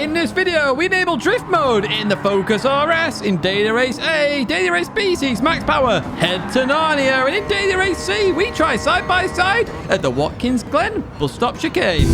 In this video, we enable drift mode in the Focus RS. In Daily Race A, Daily Race B sees max power, head to Narnia. And in Daily Race C, we try side by side at the Watkins Glen bus stop chicane.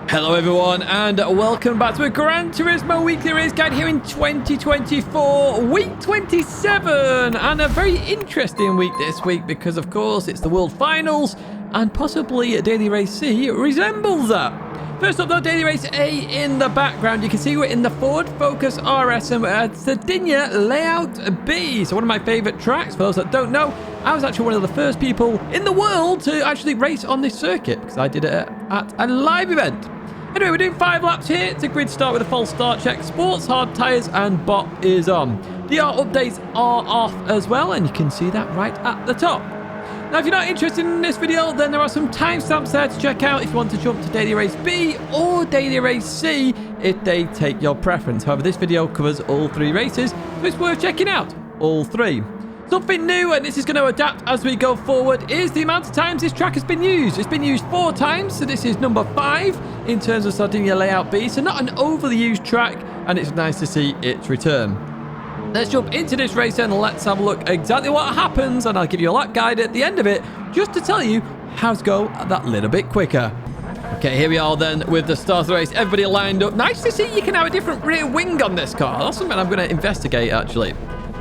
Hello everyone and welcome back to a Gran Turismo weekly race guide here in 2024, week 27, and a very interesting week this week because of course it's the World Finals and possibly a Daily Race C resembles that. First up though, Daily Race A in the background, you can see we're in the Ford Focus RS and we're at Sardegna Layout B. So one of my favourite tracks, for those that don't know, I was actually one of the first people in the world to actually race on this circuit because I did it at a live event. Anyway, we're doing 5 laps here. It's a grid start with a false start check. Sports, hard tyres, and bot is on. DR updates are off as well, and you can see that right at the top. Now, if you're not interested in this video, then there are some timestamps there to check out if you want to jump to Daily Race B or Daily Race C if they take your preference. However, this video covers all 3 races, so it's worth checking out all 3. Something new, and this is going to adapt as we go forward, is the amount of times this track has been used. It's been used 4 times, so this is number 5 in terms of Sardegna Layout B, so not an overly used track, and it's nice to see its return. Let's jump into this race and let's have a look exactly what happens, and I'll give you a lap guide at the end of it, just to tell you how to go that little bit quicker. Okay, here we are then with the start of the race. Everybody lined up. Nice to see you can have a different rear wing on this car. That's something I'm going to investigate, actually.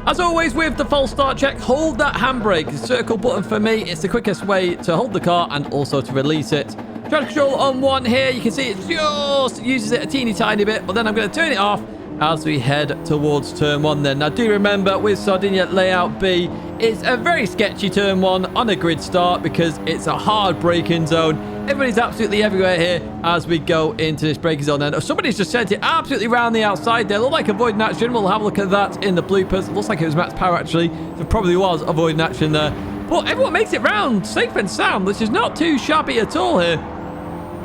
As always with the false start check, hold that handbrake. The circle button for me, it's the quickest way to hold the car and also to release it. Traction control on 1 here. You can see it just uses it a teeny tiny bit, but then I'm going to turn it off as we head towards turn 1 then. Now do remember with Sardegna Layout B, it's a very sketchy turn 1 on a grid start because it's a hard braking zone. Everybody's absolutely everywhere here as we go into this braking zone. And somebody's just sent it absolutely round the outside there. Looked like avoiding action. We'll have a look at that in the bloopers. It looks like it was max power actually. So it probably was avoiding action there. But everyone makes it round safe and sound, which is not too shabby at all here.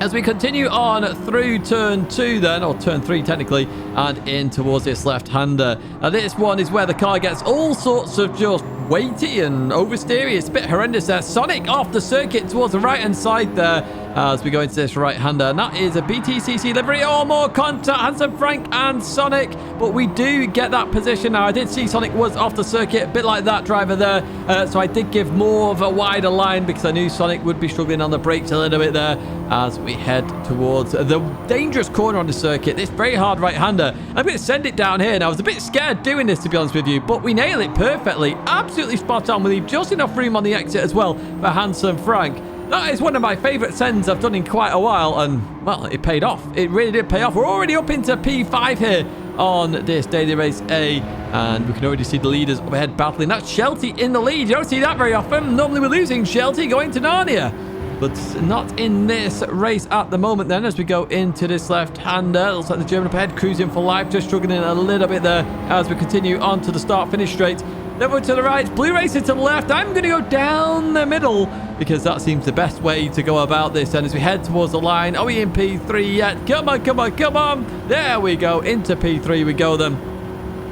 As we continue on through turn 2 then, or turn 3 technically, and in towards this left-hander. Now this one is where the car gets all sorts of just weighty and oversteery. It's a bit horrendous there. Sonic off the circuit towards the right-hand side there as we go into this right-hander. And that is a BTCC livery. Oh, more contact. Handsome Frank and Sonic. But we do get that position. Now, I did see Sonic was off the circuit, a bit like that driver there. So I did give more of a wider line because I knew Sonic would be struggling on the brakes a little bit there as we head towards the dangerous corner on the circuit. This very hard right-hander. I'm going to send it down here. Now, I was a bit scared doing this, to be honest with you, but we nail it perfectly. Absolutely spot on. We leave just enough room on the exit as well for Handsome Frank. That is one of my favourite sends I've done in quite a while, and, well, it paid off. It really did pay off. We're already up into P5 here on this Daily Race A, and we can already see the leaders up ahead battling. That's Shelty in the lead. You don't see that very often. Normally we're losing Shelty going to Narnia, but not in this race at the moment then as we go into this left-hander. Looks like the German up ahead cruising for life, just struggling a little bit there as we continue on to the start-finish straight. Over to the right, Blue Racer to the left. I'm going to go down the middle because that seems the best way to go about this. And as we head towards the line, are we in P3 yet? Come on, come on, come on. There we go. Into P3 we go then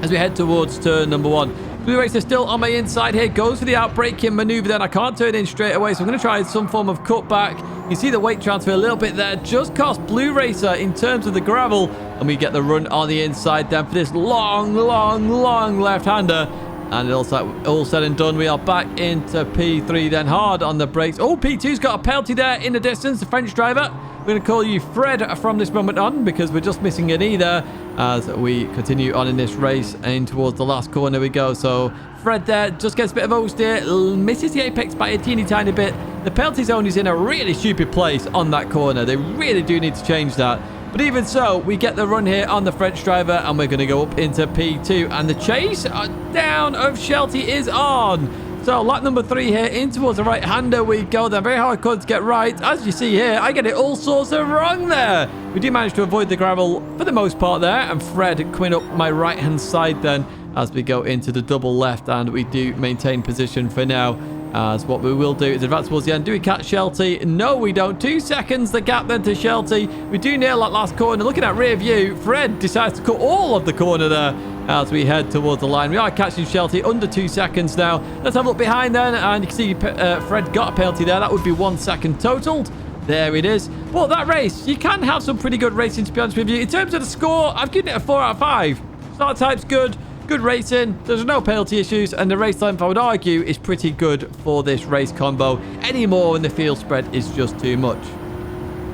as we head towards turn number 1. Blue Racer still on my inside here. Goes for the outbraking maneuver then. I can't turn in straight away, so I'm going to try some form of cutback. You see the weight transfer a little bit there. Just cost Blue Racer in terms of the gravel. And we get the run on the inside then for this long, long, long left-hander. And it looks like all said and done, we are back into P3 then, hard on the brakes. Oh, P2's got a penalty there in the distance, the French driver. We're going to call you Fred from this moment on because we're just missing an E there as we continue on in this race and towards the last corner we go. So Fred there just gets a bit of oversteer, misses the apex by a teeny tiny bit. The penalty zone is in a really stupid place on that corner. They really do need to change that. But even so, we get the run here on the French driver and we're going to go up into P2. And the chase down of Shelty is on. So lap number 3 here, in towards the right-hander we go. They're very hard to get right. As you see here, I get it all sorts of wrong there. We do manage to avoid the gravel for the most part there. And Fred coming up my right-hand side then as we go into the double left. And we do maintain position for now. As what we will do is advance towards the end. Do we catch Shelty? No, we don't. 2 seconds the gap then to Shelty. We do nail that last corner. Looking at rear view, Fred decides to cut all of the corner there as we head towards the line. We are catching Shelty under 2 seconds now. Let's have a look behind then, and you can see Fred got a penalty there. That would be 1 second totaled. There it is. Well, that race, you can have some pretty good racing, to be honest with you. In terms of the score, I've given it a 4 out of 5. Start type's good. Good racing. There's no penalty issues. And the race length, I would argue, is pretty good for this race combo. Any more in the field spread is just too much.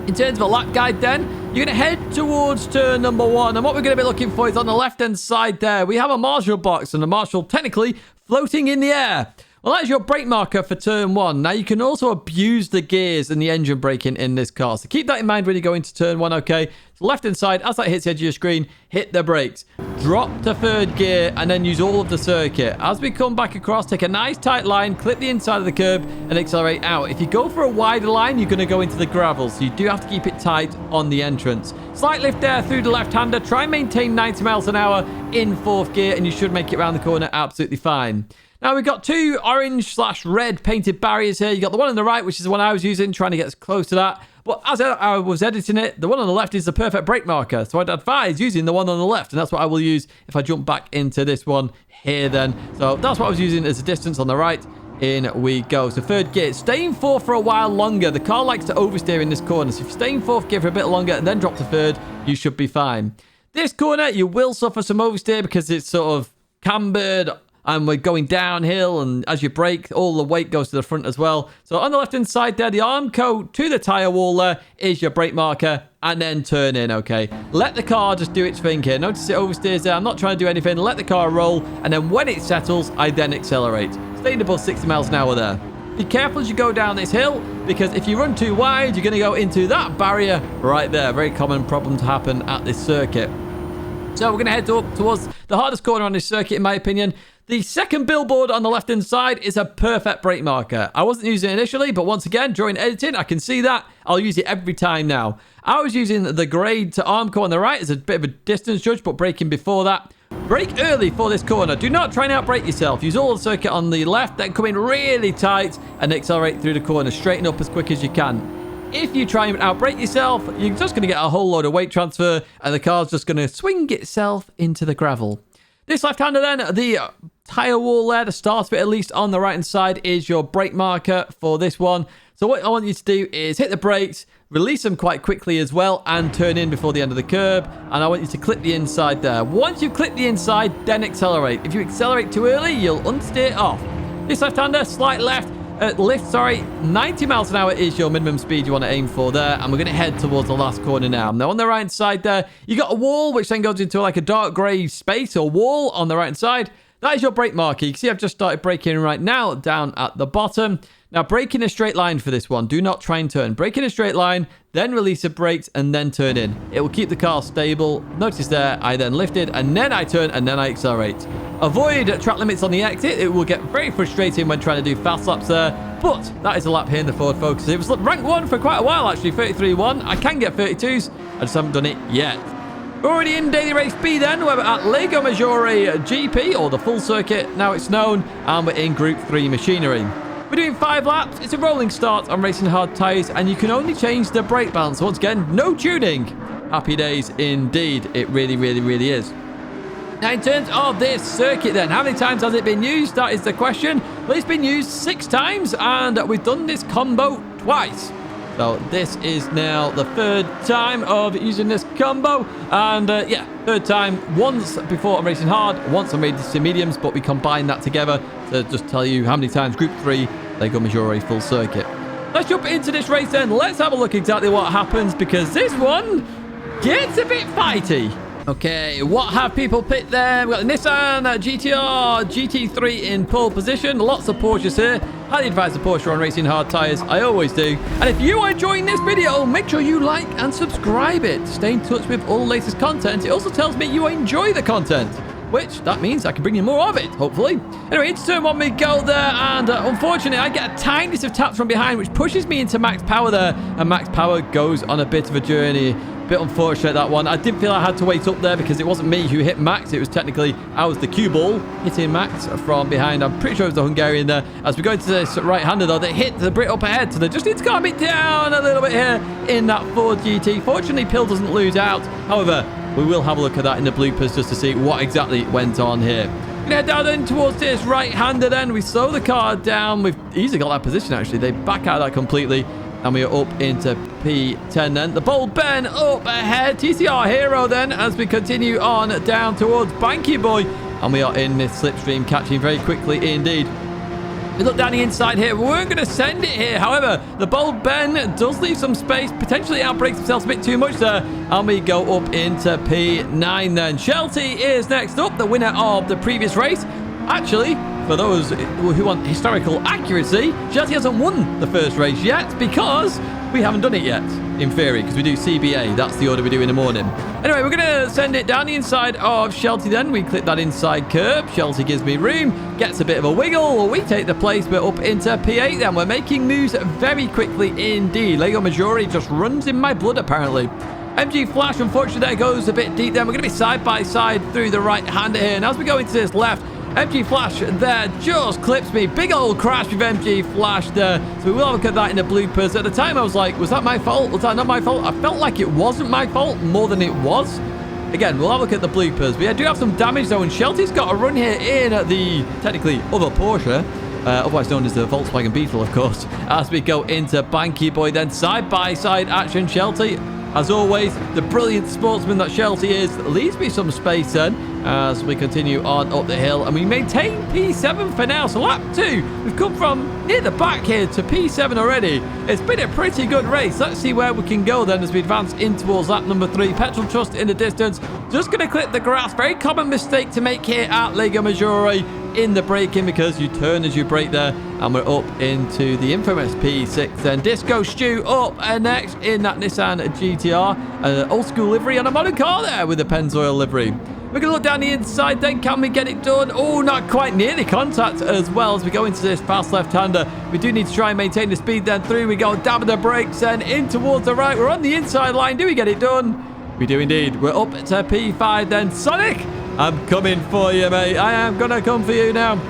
In terms of a lap guide then, you're going to head towards turn number 1. And what we're going to be looking for is on the left-hand side there. We have a marshal box, and the marshal technically floating in the air. Well, that's your brake marker for turn 1. Now, you can also abuse the gears and the engine braking in this car. So keep that in mind when you go into turn 1, okay? So left-hand side, as that hits the edge of your screen, hit the brakes. Drop to 3rd gear and then use all of the circuit. As we come back across, take a nice tight line, clip the inside of the curb and accelerate out. If you go for a wider line, you're going to go into the gravel. So you do have to keep it tight on the entrance. Slight lift there through the left-hander. Try and maintain 90 miles an hour in 4th gear and you should make it around the corner absolutely fine. Now, we've got 2 orange/red painted barriers here. You got the one on the right, which is the one I was using, trying to get as close to that. But as I was editing it, the one on the left is the perfect brake marker. So I'd advise using the one on the left, and that's what I will use if I jump back into this one here then. So that's what I was using as a distance on the right. In we go. So 3rd gear. Stay in 4th for a while longer. The car likes to oversteer in this corner. So if you stay in 4th gear for a bit longer and then drop to 3rd, you should be fine. This corner, you will suffer some oversteer because it's sort of cambered and we're going downhill, and as you brake, all the weight goes to the front as well. So on the left-hand side there, the Armco to the tyre wall there is your brake marker, and then turn in, okay? Let the car just do its thing here. Notice it oversteers there. I'm not trying to do anything. Let the car roll, and then when it settles, I then accelerate. Staying above 60 miles an hour there. Be careful as you go down this hill, because if you run too wide, you're going to go into that barrier right there. Very common problem to happen at this circuit. So we're going to head up towards the hardest corner on this circuit, in my opinion. The second billboard on the left-hand side is a perfect brake marker. I wasn't using it initially, but once again, during editing, I can see that. I'll use it every time now. I was using the grade to Armco on the right as a bit of a distance judge, but braking before that. Brake early for this corner. Do not try and outbrake yourself. Use all the circuit on the left, then come in really tight and accelerate through the corner. Straighten up as quick as you can. If you try and outbrake yourself, you're just going to get a whole load of weight transfer, and the car's just going to swing itself into the gravel. This left-hander then, the tyre wall there, the start of it at least on the right-hand side, is your brake marker for this one. So what I want you to do is hit the brakes, release them quite quickly as well, and turn in before the end of the curb. And I want you to clip the inside there. Once you clip the inside, then accelerate. If you accelerate too early, you'll unsteer off. This left-hander, slight left, lift, 90 miles an hour is your minimum speed you want to aim for there, and we're going to head towards the last corner now. Now on the right side there, you got a wall which then goes into like a dark grey space or wall on the right side. That is your brake marker. You can see I've just started braking right now down at the bottom. Now, brake in a straight line for this one. Do not try and turn. Brake in a straight line, then release the brakes, and then turn in. It will keep the car stable. Notice there, I then lifted, and then I turn, and then I accelerate. Avoid track limits on the exit. It will get very frustrating when trying to do fast laps there. But that is a lap here in the Ford Focus. It was rank 1 for quite a while, actually. 33.1. I can get 32s. I just haven't done it yet. We're already in Daily Race B then. We're at Lago Maggiore GP, or the full circuit, now it's known. And we're in Group 3 machinery. We're doing 5 laps. It's a rolling start on racing hard tyres, and you can only change the brake balance. Once again, no tuning. Happy days indeed. It really, really, really is. Now, in terms of this circuit then, how many times has it been used? That is the question. Well, it's been used 6 times, and we've done this combo twice. So this is now the 3rd time of using this combo. And yeah, 3rd time. Once before on racing hard, once on racing mediums, but we combine that together to just tell you how many times. Group 3, Lago Maggiore full circuit. Let's jump into this race then. Let's have a look exactly what happens, because this one gets a bit fighty. Okay, what have people picked there? We've got the Nissan GTR GT3 in pole position. Lots of Porsches here. Highly advise the Porsche on racing hard tyres. I always do. And if you are enjoying this video, make sure you like and subscribe it. Stay in touch with all the latest content. It also tells me you enjoy the content, which that means I can bring you more of it, hopefully. Anyway, into turn 1 we go there, and unfortunately I get a tiniest of taps from behind, which pushes me into max power there, and max power goes on a bit of a journey. Bit unfortunate, that one. I didn't feel I had to wait up there because it wasn't me who hit Max. It was technically, I was the cue ball hitting Max from behind. I'm pretty sure it was the Hungarian there. As we go into this right-hander, though, they hit the Brit up ahead, so they just need to calm it down a little bit here in that Ford GT. Fortunately, Pill doesn't lose out. However, we will have a look at that in the bloopers just to see what exactly went on here. Gonna head down then towards this right-hander then. We slow the car down. We've easily got that position, actually. They back out of that completely, and we are up into P10 then. The Bold Ben up ahead. TCR Hero then as we continue on down towards Banky Boy. And we are in this slipstream, catching very quickly indeed. We look down the inside here. We weren't going to send it here. However, the Bold Ben does leave some space. Potentially outbreaks himself a bit too much there. And we go up into P9 then. Shelty is next up, the winner of the previous race. Actually, for those who want historical accuracy, Shelty hasn't won the first race yet because we haven't done it yet, in theory, because we do CBA. That's the order we do in the morning. Anyway, we're going to send it down the inside of Shelty then. We click that inside curb. Shelty gives me room, gets a bit of a wiggle. We take the place. We're up into P8 then. We're making moves very quickly indeed. Lago Maggiore just runs in my blood, apparently. MG Flash, unfortunately, there goes a bit deep then. We're going to be side by side through the right-hander here. And as we go into this left, MG Flash there just clips me. Big old crash with MG Flash there. So we will have a look at that in the bloopers. At the time, I was like, was that my fault? Was that not my fault? I felt like it wasn't my fault more than it was. Again, we'll have a look at the bloopers. But yeah, I do have some damage though. And Shelty's got a run here in the, technically, other Porsche. Otherwise known as the Volkswagen Beetle, of course. As we go into Banky Boy then. Side-by-side action. Shelty, as always, the brilliant sportsman that Shelty is, leaves me some space then as we continue on up the hill. And we maintain P7 for now. So lap 2, we've come from near the back here to P7 already. It's been a pretty good race. Let's see where we can go then as we advance in towards lap number 3. Petrol Trust in the distance. Just going to clip the grass. Very common mistake to make here at Lago Maggiore in the braking because you turn as you brake there. And we're up into the infamous P6 then. Disco Stew up and next in that Nissan GTR. Old school livery on a modern car there with a Pennzoil livery. We're going to look down the inside then. Can we get it done? Oh, not quite. Nearly contact as well as we go into this fast left-hander. We do need to try and maintain the speed then. Through we go. Dabbing the brakes then in towards the right. We're on the inside line. Do we get it done? We do indeed. We're up to P5 then. Sonic, I'm coming for you, mate. I am going to come for you now.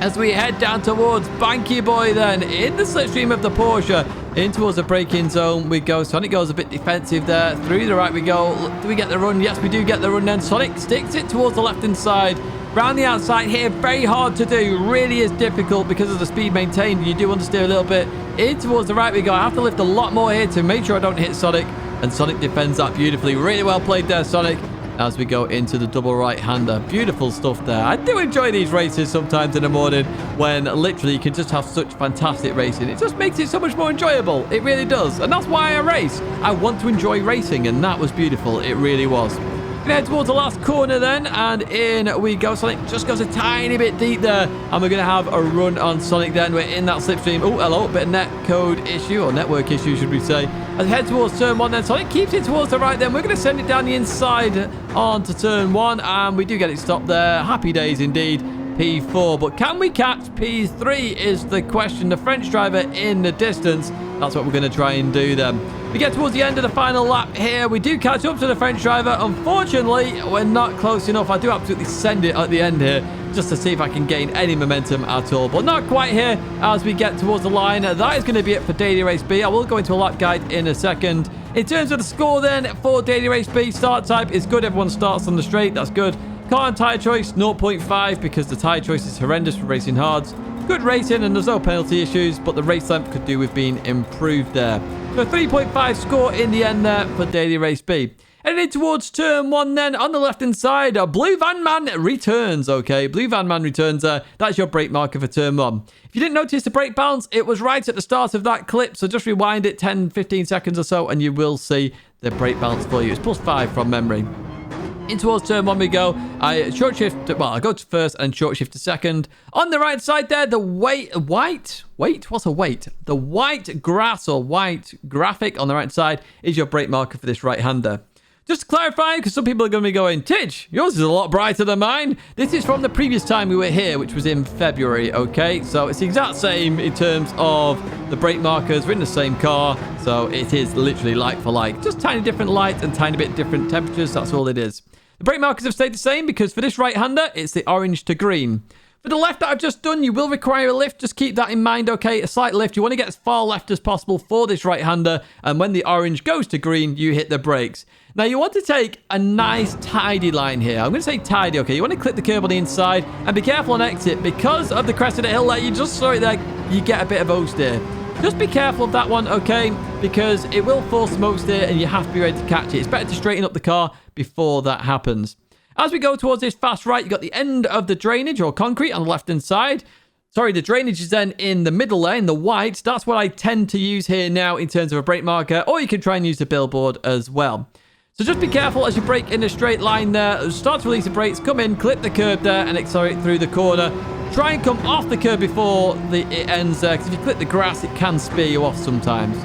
As we head down towards Banky Boy then, in the slipstream of the Porsche, in towards the braking zone we go. Sonic goes a bit defensive there. Through the right we go. Do we get the run? Yes, we do get the run then. Sonic sticks it towards the left-hand side. Round the outside here, very hard to do. Really is difficult because of the speed maintained. You do understeer a little bit. In towards the right we go. I have to lift a lot more here to make sure I don't hit Sonic. And Sonic defends that beautifully. Really well played there, Sonic. As we go into the double right-hander. Beautiful stuff there. I do enjoy these races sometimes in the morning when literally you can just have such fantastic racing. It just makes it so much more enjoyable. It really does. And that's why I race. I want to enjoy racing, and that was beautiful. It really was. Gonna head towards the last corner then, and in we go. Sonic just goes a tiny bit deep there, and we're gonna have a run on Sonic then. We're in that slipstream. Oh, hello, bit of net code issue, or network issue should we say. As we head towards turn 1 then, Sonic keeps it towards the right then. We're gonna send it down the inside onto turn 1, and we do get it stopped there. Happy days indeed. P4, but can we catch P3 is the question. The French driver in the distance. That's what we're going to try and do then. We get towards the end of the final lap here. We do catch up to the French driver. Unfortunately, we're not close enough. I do absolutely send it at the end here just to see if I can gain any momentum at all. But not quite here as we get towards the line. That is going to be it for Daily Race B. I will go into a lap guide in a second. In terms of the score then for Daily Race B, start type is good. Everyone starts on the straight. That's good. Car and tyre choice, 0.5 because the tyre choice is horrendous for racing hards. Good racing and there's no penalty issues, but the race length could do with being improved there. So 3.5 score in the end there for Daily Race B. Heading towards turn 1 then, on the left-hand side, Blue Van Man returns, okay? Blue Van Man returns, that's your brake marker for turn 1. If you didn't notice the brake bounce, it was right at the start of that clip, so just rewind it 10-15 seconds or so, and you will see the brake bounce for you. It's +5 from memory. In towards turn 1 we go. I short shift, well, I go to first and short shift to second. On the right side there, the white, what's a weight? The white grass or white graphic on the right side is your brake marker for this right-hander. Just to clarify, because some people are going to be going, Tidge, yours is a lot brighter than mine. This is from the previous time we were here, which was in February, okay? So it's the exact same in terms of the brake markers. We're in the same car, so it is literally like for like. Just tiny different light and tiny bit different temperatures, that's all it is. The brake markers have stayed the same because for this right-hander, it's the orange to green. For the left that I've just done, you will require a lift. Just keep that in mind, okay? A slight lift. You want to get as far left as possible for this right-hander. And when the orange goes to green, you hit the brakes. Now, you want to take a nice, tidy line here. I'm going to say tidy, okay? You want to clip the curb on the inside and be careful on exit. Because of the crest of the hill there, you just saw it there, you get a bit of oversteer. Just be careful of that one, okay? Because it will force smoke steer and you have to be ready to catch it. It's better to straighten up the car before that happens. As we go towards this fast right, you've got the end of the drainage or concrete on the left-hand side. Sorry, the drainage is then in the middle lane, the white. That's what I tend to use here now in terms of a brake marker, or you can try and use the billboard as well. So just be careful as you brake in a straight line there. Start to release the brakes, come in, clip the curb there, and accelerate through the corner. Try and come off the curb before it ends there, because if you clip the grass, it can spear you off sometimes.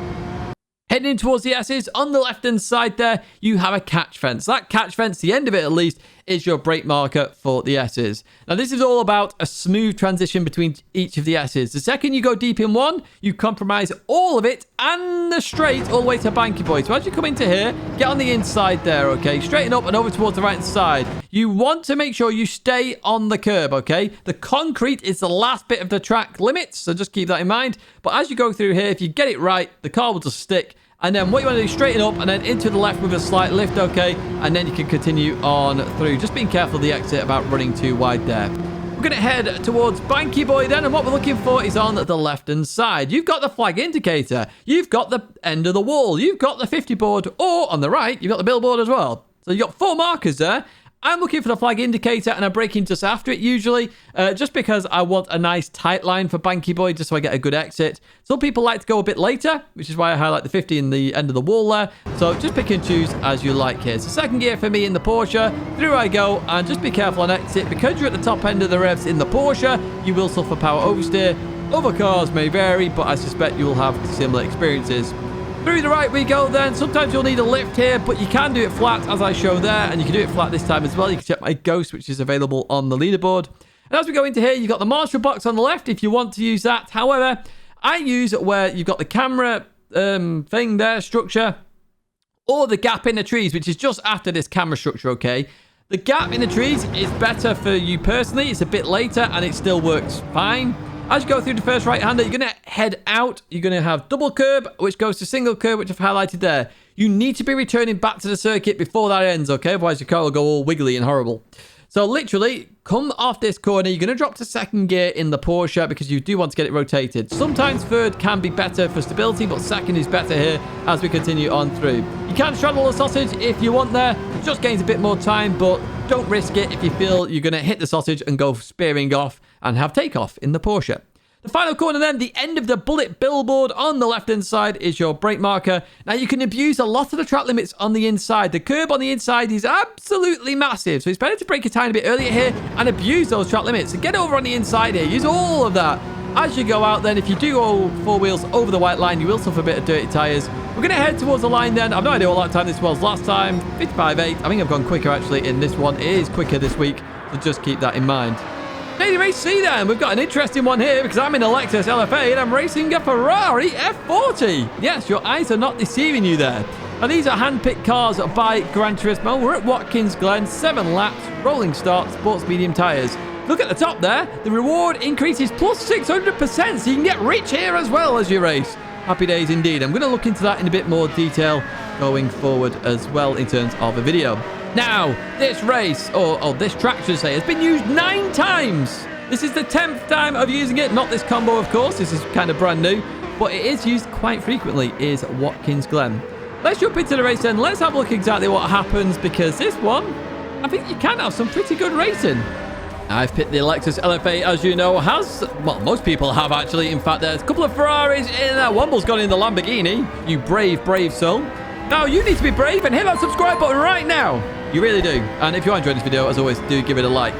Heading in towards the S's, on the left-hand side there, you have a catch fence. That catch fence, the end of it at least, is your brake marker for the S's. Now, this is all about a smooth transition between each of the S's. The second you go deep in one, you compromise all of it and the straight all the way to Banky Boy. So as you come into here, get on the inside there, okay? Straighten up and over towards the right-hand side. You want to make sure you stay on the curb, okay? The concrete is the last bit of the track limits, so just keep that in mind. But as you go through here, if you get it right, the car will just stick. And then what you want to do, straighten up and then into the left with a slight lift, okay? And then you can continue on through. Just being careful of the exit about running too wide there. We're going to head towards Banky Boy then, and what we're looking for is on the left-hand side. You've got the flag indicator. You've got the end of the wall. You've got the 50 board, or on the right, you've got the billboard as well. So you've got 4 markers there. I'm looking for the flag indicator and I'm braking just after it usually, just because I want a nice tight line for Banky Boy, just so I get a good exit. Some people like to go a bit later, which is why I highlight the 50 in the end of the wall there. So just pick and choose as you like here. So second gear for me in the Porsche. Through I go, and just be careful on exit. Because you're at the top end of the revs in the Porsche, you will suffer power oversteer. Other cars may vary, but I suspect you will have similar experiences. Through the right we go then. Sometimes you'll need a lift here, but you can do it flat as I show there, and you can do it flat this time as well. You can check my Ghost, which is available on the leaderboard. And as we go into here, you've got the marshal box on the left if you want to use that. However, I use where you've got the camera thing there, structure, or the gap in the trees, which is just after this camera structure, okay? The gap in the trees is better for you personally. It's a bit later, and it still works fine. As you go through the first right-hander, you're going to head out. You're going to have double curb, which goes to single curb, which I've highlighted there. You need to be returning back to the circuit before that ends, okay? Otherwise, your car will go all wiggly and horrible. So literally, come off this corner. You're going to drop to second gear in the Porsche because you do want to get it rotated. Sometimes third can be better for stability, but second is better here as we continue on through. You can straddle the sausage if you want there. It just gains a bit more time, but don't risk it if you feel you're going to hit the sausage and go spearing off and have takeoff in the Porsche. The final corner then, the end of the bullet billboard on the left-hand side is your brake marker. Now, you can abuse a lot of the track limits on the inside. The curb on the inside is absolutely massive, so it's better to brake a tiny bit earlier here and abuse those track limits. So get over on the inside here. Use all of that. As you go out then, if you do go 4 wheels over the white line, you will suffer a bit of dirty tyres. We're going to head towards the line then. I've no idea what lap time this was last time. 55.8. I think I've gone quicker actually in this one. It is quicker this week, so just keep that in mind. Daily Race C then, we've got an interesting one here because I'm in a Lexus LFA and I'm racing a Ferrari F40. Yes, your eyes are not deceiving you there. Now, these are hand-picked cars by Gran Turismo. We're at Watkins, Glen, 7 laps, rolling start, sports medium tyres. Look at the top there. The reward increases plus 600%, so you can get rich here as well as you race. Happy days indeed. I'm going to look into that in a bit more detail going forward as well in terms of a video. Now, this race, or this track should say, has been used 9 times. This is the 10th time of using it. Not this combo, of course. This is kind of brand new. But it is used quite frequently, is Watkins Glen. Let's jump into the race then. Let's have a look exactly what happens, because this one, I think you can have some pretty good racing. I've picked the Lexus LFA, as you know, well, most people have actually. In fact, there's a couple of Ferraris in there. Womble's gone in the Lamborghini. You brave soul. Now, you need to be brave and hit that subscribe button right now. You really do. And if you are enjoying this video, as always, do give it a like.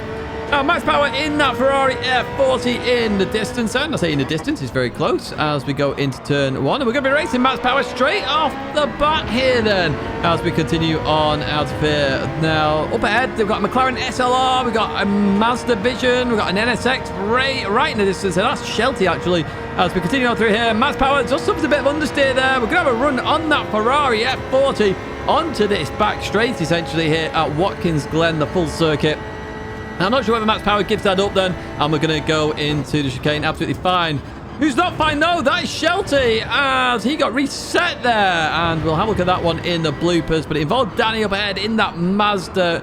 Now, max power in that Ferrari F40 in the distance. And I say in the distance, it's very close as we go into turn 1. And we're going to be racing max power straight off the bat here then as we continue on out of here. Now, up ahead, we've got a McLaren SLR. We've got a Mazda Vision. We've got an NSX right in the distance. And that's Shelty, actually. As we continue on through here, max power just suffers a bit of understeer there. We're going to have a run on that Ferrari F40 onto this back straight, essentially, here at Watkins Glen, the full circuit. Now, I'm not sure whether max power gives that up then, and we're going to go into the chicane absolutely fine. Who's not fine, though? That is Shelty, as he got reset there. And we'll have a look at that one in the bloopers, but it involved Danny up ahead in that Mazda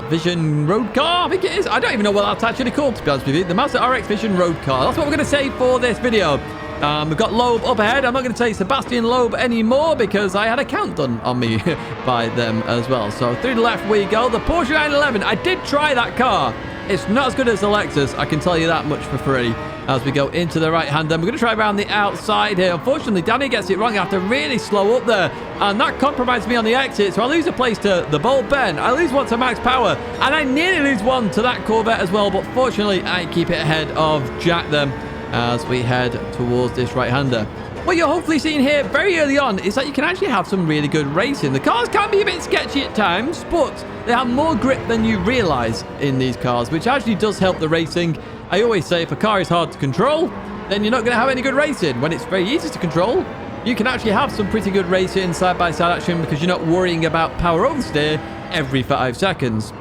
Vision road car, I think it is. I don't even know what that's actually called, to be honest with you. The Mazda RX Vision road car. That's what we're going to say for this video. We've got Loeb up ahead. I'm not going to say Sebastian Loeb anymore because I had a count done on me by them as well. So through the left we go. The Porsche 911. I did try that car. It's not as good as the Lexus. I can tell you that much for free. As we go into the right hand, then we're going to try around the outside here. Unfortunately, Danny gets it wrong. I have to really slow up there. And that compromised me on the exit. So I lose a place to the Bull Ben. I lose one to Max Power. And I nearly lose one to that Corvette as well. But fortunately, I keep it ahead of Jack then as we head towards this right-hander. What you're hopefully seeing here very early on is that you can actually have some really good racing. The cars can be a bit sketchy at times, but they have more grip than you realize in these cars, which actually does help the racing. I always say if a car is hard to control, then you're not going to have any good racing. When it's very easy to control, you can actually have some pretty good racing side-by-side action because you're not worrying about power oversteer every 5 seconds.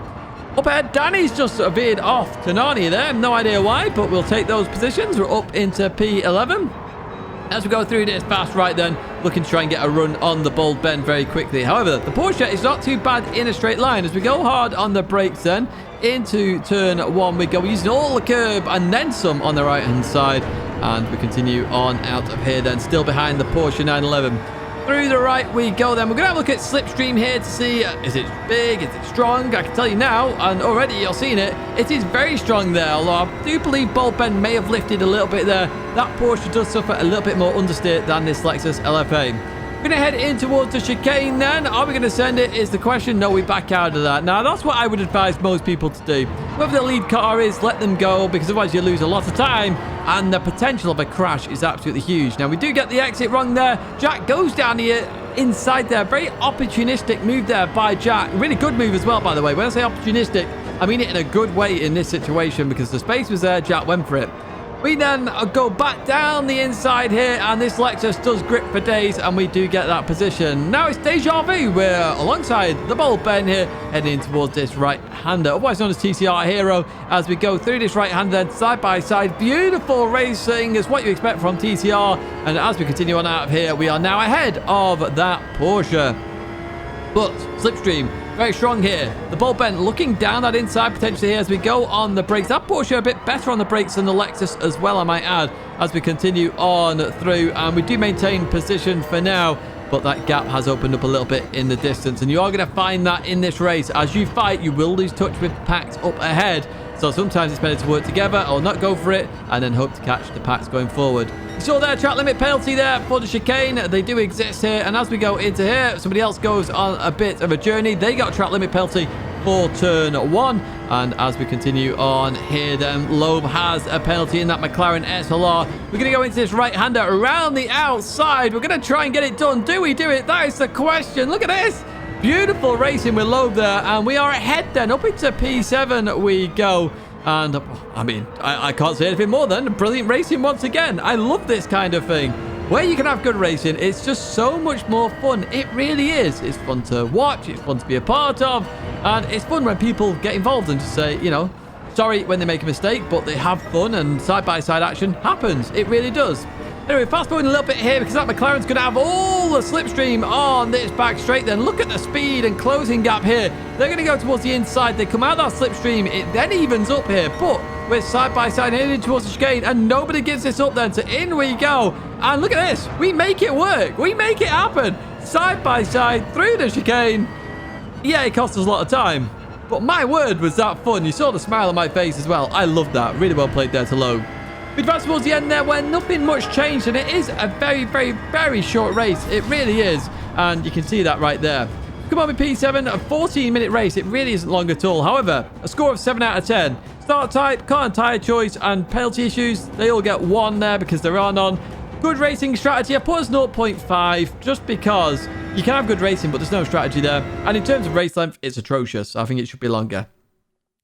Up ahead, Danny's just veered off to Narnia there. No idea why, but we'll take those positions. We're up into P11. As we go through this fast right then, looking to try and get a run on the Bold Ben very quickly. However, the Porsche is not too bad in a straight line. As we go hard on the brakes then, into turn 1 we go. We're using all the curb and then some on the right-hand side. And we continue on out of here then, still behind the Porsche 911. Through the right we go then. We're going to have a look at Slipstream here to see, is it big, is it strong? I can tell you now, and already you're seeing it, it is very strong there. Although I do believe Bold Ben may have lifted a little bit there. That Porsche does suffer a little bit more understeer than this Lexus LFA. We're going to head in towards the chicane then. Are we going to send it is the question. No, we back out of that. Now, that's what I would advise most people to do. Whoever the lead car is, let them go because otherwise you lose a lot of time and the potential of a crash is absolutely huge. Now, we do get the exit wrong there. Jack goes down here inside there. Very opportunistic move there by Jack. Really good move as well, by the way. When I say opportunistic, I mean it in a good way in this situation because the space was there. Jack went for it. We then go back down the inside here, and this Lexus does grip for days, and we do get that position. Now it's deja vu. We're alongside the Bold Ben here, heading towards this right-hander, otherwise known as TCR Hero, as we go through this right-hander side by side. Beautiful racing is what you expect from TCR, and as we continue on out of here, we are now ahead of that Porsche. But Slipstream, very strong here. The Bold Ben looking down that inside potentially here as we go on the brakes. That Porsche a bit better on the brakes than the Lexus as well, I might add, as we continue on through. And we do maintain position for now, but that gap has opened up a little bit in the distance. And you are going to find that in this race. As you fight, you will lose touch with packs up ahead. So sometimes it's better to work together or not go for it and then hope to catch the packs going forward. You saw their track limit penalty there for the chicane. They do exist here. And as we go into here, somebody else goes on a bit of a journey. They got a track limit penalty for turn 1. And as we continue on here, then Loeb has a penalty in that McLaren SLR. We're going to go into this right-hander around the outside. We're going to try and get it done. Do we do it? That is the question. Look at this. Beautiful racing with Loeb there, and we are ahead then. Up into P7 we go. And, I mean, I can't say anything more than brilliant racing once again. I love this kind of thing. Where you can have good racing, it's just so much more fun. It really is. It's fun to watch. It's fun to be a part of. And it's fun when people get involved and just say, you know, sorry when they make a mistake, but they have fun and side-by-side action happens. It really does. Anyway, fast forward a little bit here because that McLaren's going to have all the slipstream on this back straight then. Look at the speed and closing gap here. They're going to go towards the inside. They come out that slipstream. It then evens up here, but we're side by side heading towards the chicane and nobody gives this up then. So in we go. And look at this. We make it work. We make it happen. Side by side through the chicane. Yeah, it cost us a lot of time, but my word, was that fun. You saw the smile on my face as well. I loved that. Really well played there to Loeb. We advance towards the end there where nothing much changed, and it is a very, very, very short race. It really is, and you can see that right there. Come on with P7, a 14-minute race. It really isn't long at all. However, a score of 7 out of 10. Start type, car and tyre choice, and penalty issues, they all get 1 there because there are none. Good racing strategy, I put us 0.5 just because you can have good racing, but there's no strategy there. And in terms of race length, it's atrocious. I think it should be longer.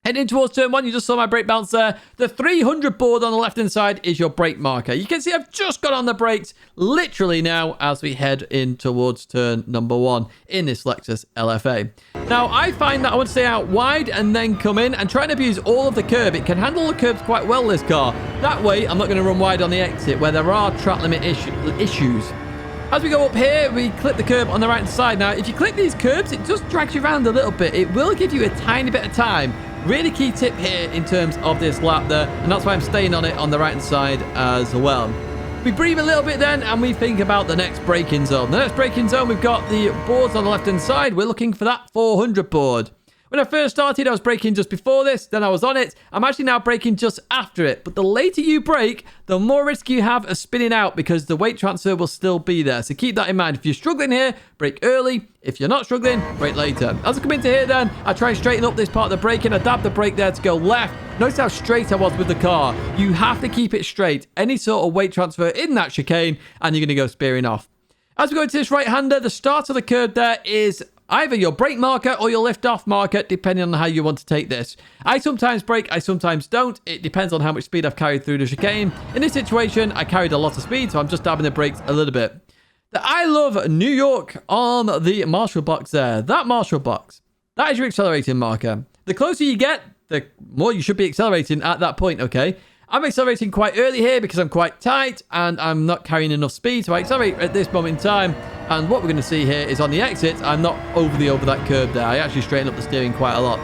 Heading towards turn 1, you just saw my brake bounce there. The 300 board on the left-hand side is your brake marker. You can see I've just got on the brakes literally now as we head in towards turn number 1 in this Lexus LFA. Now, I find that I want to stay out wide and then come in and try and abuse all of the curb. It can handle the curbs quite well, this car. That way, I'm not going to run wide on the exit where there are track limit issues. As we go up here, we clip the curb on the right side. Now, if you clip these curbs, it just drags you around a little bit. It will give you a tiny bit of time. Really key tip here in terms of this lap there, and that's why I'm staying on it on the right-hand side as well. We breathe a little bit then, and we think about the next braking zone. The next braking zone, we've got the boards on the left-hand side. We're looking for that 400 board. When I first started, I was braking just before this, then I was on it. I'm actually now braking just after it. But the later you brake, the more risk you have of spinning out because the weight transfer will still be there. So keep that in mind. If you're struggling here, brake early. If you're not struggling, brake later. As I come into here then, I try and straighten up this part of the braking. I dab the brake there to go left. Notice how straight I was with the car. You have to keep it straight. Any sort of weight transfer in that chicane, and you're going to go spearing off. As we go into this right-hander, the start of the curve there is either your brake marker or your lift-off marker, depending on how you want to take this. I sometimes brake, I sometimes don't. It depends on how much speed I've carried through the chicane. In this situation, I carried a lot of speed, so I'm just dabbing the brakes a little bit. The I Love New York on the Marshall box there. That Marshall box, that is your accelerating marker. The closer you get, the more you should be accelerating at that point, okay? I'm accelerating quite early here because I'm quite tight and I'm not carrying enough speed, so I accelerate at this moment in time. And what we're going to see here is on the exit, I'm not overly over that curve there. I actually straighten up the steering quite a lot.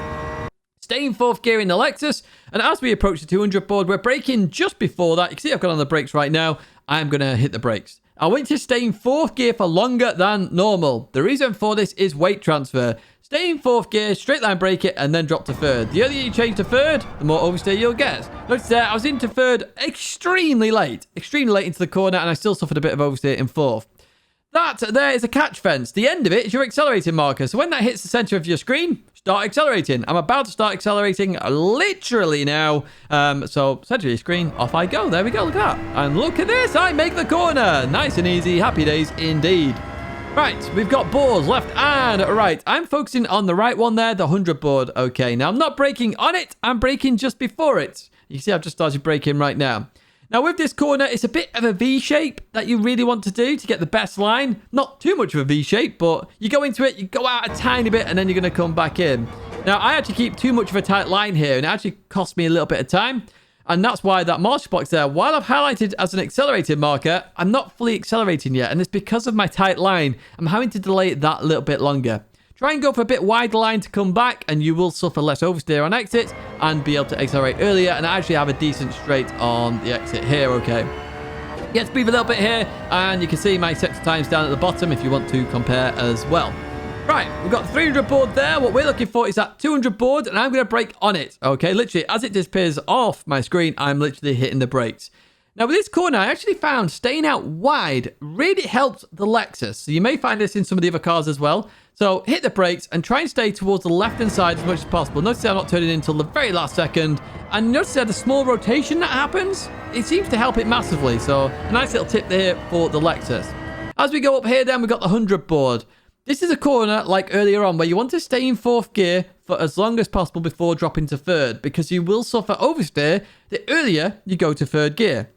Stay in fourth gear in the Lexus, and as we approach the 200 board, we're braking just before that. You can see I've got on the brakes right now. I'm going to hit the brakes. I want you to stay in fourth gear for longer than normal. The reason for this is weight transfer. Stay in fourth gear, straight line brake it, and then drop to third. The earlier you change to third, the more oversteer you'll get. Notice there, I was into third extremely late into the corner, and I still suffered a bit of oversteer in fourth. That there is a catch fence. The end of it is your accelerating marker. So when that hits the center of your screen, start accelerating. I'm about to start accelerating literally now. So center of your screen, off I go. There we go, look at that. And look at this, I make the corner. Nice and easy, happy days indeed. Right, we've got boards left and right. I'm focusing on the right one there, the 100 board. Okay, now I'm not braking on it. I'm braking just before it. You see I've just started braking right now. Now with this corner, it's a bit of a V shape that you really want to do to get the best line. Not too much of a V shape, but you go into it, you go out a tiny bit, and then you're going to come back in. Now, I actually keep too much of a tight line here, and it actually costs me a little bit of time. And that's why that Marshall box there, while I've highlighted as an accelerated marker, I'm not fully accelerating yet. And it's because of my tight line. I'm having to delay it that little bit longer. Try and go for a bit wider line to come back, and you will suffer less oversteer on exit and be able to accelerate earlier and actually have a decent straight on the exit here, okay? You have to breathe a little bit here, and you can see my sector times down at the bottom if you want to compare as well. Right, we've got the 300 board there. What we're looking for is that 200 board, and I'm going to brake on it, okay? Literally, as it disappears off my screen, I'm literally hitting the brakes. Now, with this corner, I actually found staying out wide really helped the Lexus. So you may find this in some of the other cars as well. So hit the brakes and try and stay towards the left-hand side as much as possible. Notice I'm not turning in until the very last second. And notice the small rotation that happens. It seems to help it massively. So a nice little tip there for the Lexus. As we go up here, then we've got the 100 board. This is a corner like earlier on where you want to stay in fourth gear for as long as possible before dropping to third, because you will suffer oversteer the earlier you go to third gear.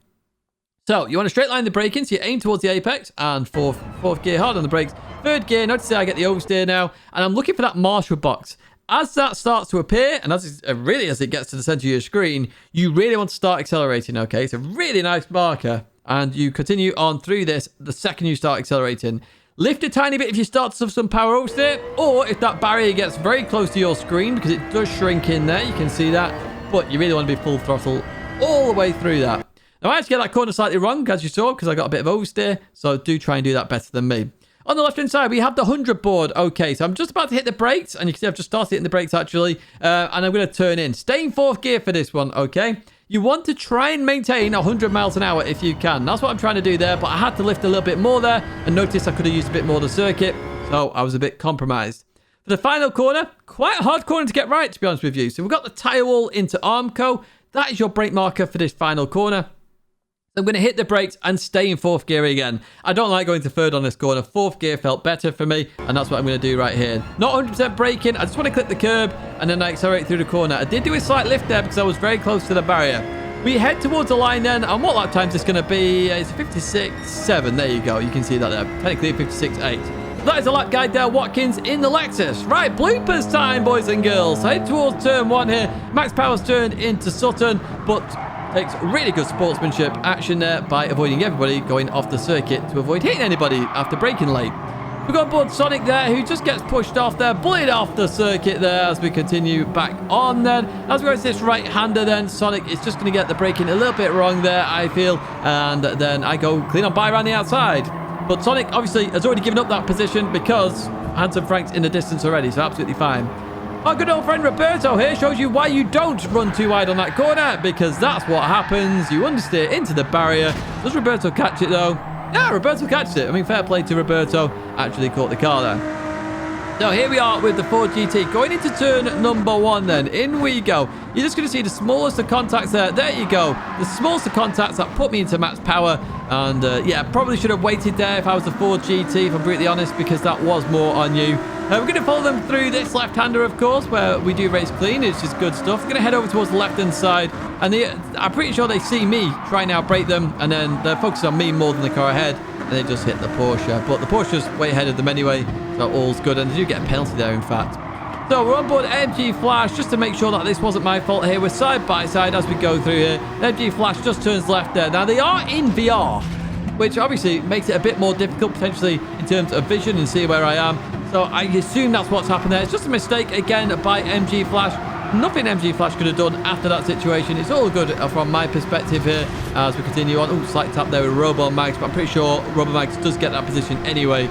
So you want to straight line the braking, so you aim towards the apex, and fourth gear hard on the brakes. Third gear, notice I get the oversteer now, and I'm looking for that Marshall box. As that starts to appear, and as it gets to the center of your screen, you really want to start accelerating, okay? It's a really nice marker, and you continue on through this the second you start accelerating. Lift a tiny bit if you start to suffer some power oversteer, or if that barrier gets very close to your screen, because it does shrink in there, you can see that, but you really want to be full throttle all the way through that. Now, I actually get that corner slightly wrong, as you saw, because I got a bit of oversteer, so do try and do that better than me. On the left-hand side, we have the 100 board. Okay, so I'm just about to hit the brakes, and you can see I've just started hitting the brakes, actually, and I'm going to turn in. Stay in fourth gear for this one, okay? You want to try and maintain 100 miles an hour if you can. That's what I'm trying to do there, but I had to lift a little bit more there, and notice I could have used a bit more of the circuit, so I was a bit compromised. For the final corner, quite a hard corner to get right, to be honest with you. So we've got the tyre wall into Armco. That is your brake marker for this final corner. I'm going to hit the brakes and stay in fourth gear again. I don't like going to third on this corner. Fourth gear felt better for me, and that's what I'm going to do right here. Not 100% braking. I just want to clip the curb, and then I accelerate through the corner. I did do a slight lift there because I was very close to the barrier. We head towards the line then, and what lap time is this going to be? It's 56.7. There you go. You can see that there. Technically 56.8. That is a lap guide there, Watkins in the Lexus. Right, bloopers time, boys and girls. Head towards turn one here. Max Power's turned into Sutton, but takes really good sportsmanship action there by avoiding everybody going off the circuit to avoid hitting anybody after braking late. We've got aboard Sonic there, who just gets pushed off there, bullied off the circuit there as we continue back on then. As we go to this right-hander then, Sonic is just going to get the braking a little bit wrong there, I feel. And then I go clean on by around the outside. But Sonic, obviously, has already given up that position because Handsome Frank's in the distance already, so absolutely fine. Our good old friend Roberto here shows you why you don't run too wide on that corner, because that's what happens. You understeer into the barrier. Does Roberto catch it, though? Yeah, Roberto catched it. I mean, fair play to Roberto. Actually caught the car there. So here we are with the Ford GT going into turn number 1 then. In we go. You're just going to see the smallest of contacts there. There you go. The smallest of contacts that put me into max power. And yeah, probably should have waited there if I was the Ford GT, if I'm brutally honest, because that was more on you. We're going to follow them through this left-hander, of course, where we do race clean. It's just good stuff. We're going to head over towards the left-hand side. And I'm pretty sure they see me try now break them. And then they're focused on me more than the car ahead. And they just hit the Porsche. But the Porsche's way ahead of them anyway. So all's good. And they do get a penalty there, in fact. So we're on board MG Flash just to make sure that this wasn't my fault here. We're side by side as we go through here. MG Flash just turns left there. Now, they are in VR, which obviously makes it a bit more difficult potentially in terms of vision and see where I am. So I assume that's what's happened there. It's just a mistake again by MG Flash. Nothing MG Flash could have done after that situation. It's all good from my perspective here as we continue on. Oh, slight tap there with Robo Mags, but I'm pretty sure Robo Mags does get that position anyway,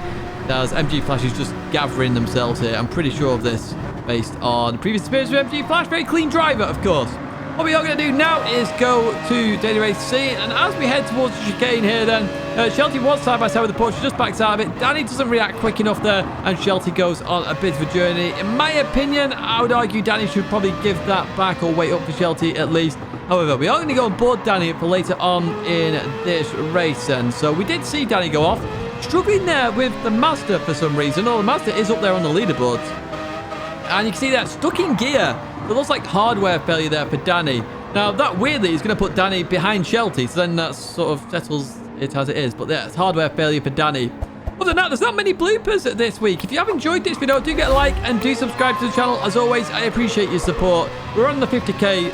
as MG Flash is just gathering themselves here. I'm pretty sure of this based on previous experience with MG Flash. Very clean driver, of course. What we are going to do now is go to Daily Race C, and as we head towards the chicane here then, Shelty was side by side with the Porsche, just backs out of it. Danny doesn't react quick enough there, and Shelty goes on a bit of a journey. In my opinion, I would argue Danny should probably give that back or wait up for Shelty at least. However, we are going to go on board Danny for later on in this race then. So we did see Danny go off, struggling there with the Mazda for some reason. Oh, the Mazda is up there on the leaderboards. And you can see that stuck in gear. It looks like hardware failure there for Danny. Now, that weirdly is going to put Danny behind Shelty, so then that sort of settles it as it is. But yeah, it's hardware failure for Danny. Other than that, there's not many bloopers this week. If you have enjoyed this video, do get a like and do subscribe to the channel. As always, I appreciate your support. We're on the 50k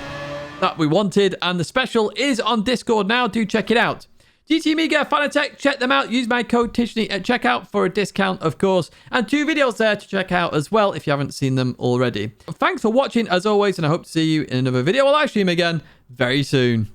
that we wanted, and the special is on Discord now. Do check it out. GT Amiga, Fanatec, check them out. Use my code Tidgney at checkout for a discount, of course. And 2 videos there to check out as well if you haven't seen them already. Thanks for watching, as always, and I hope to see you in another video or live stream again very soon.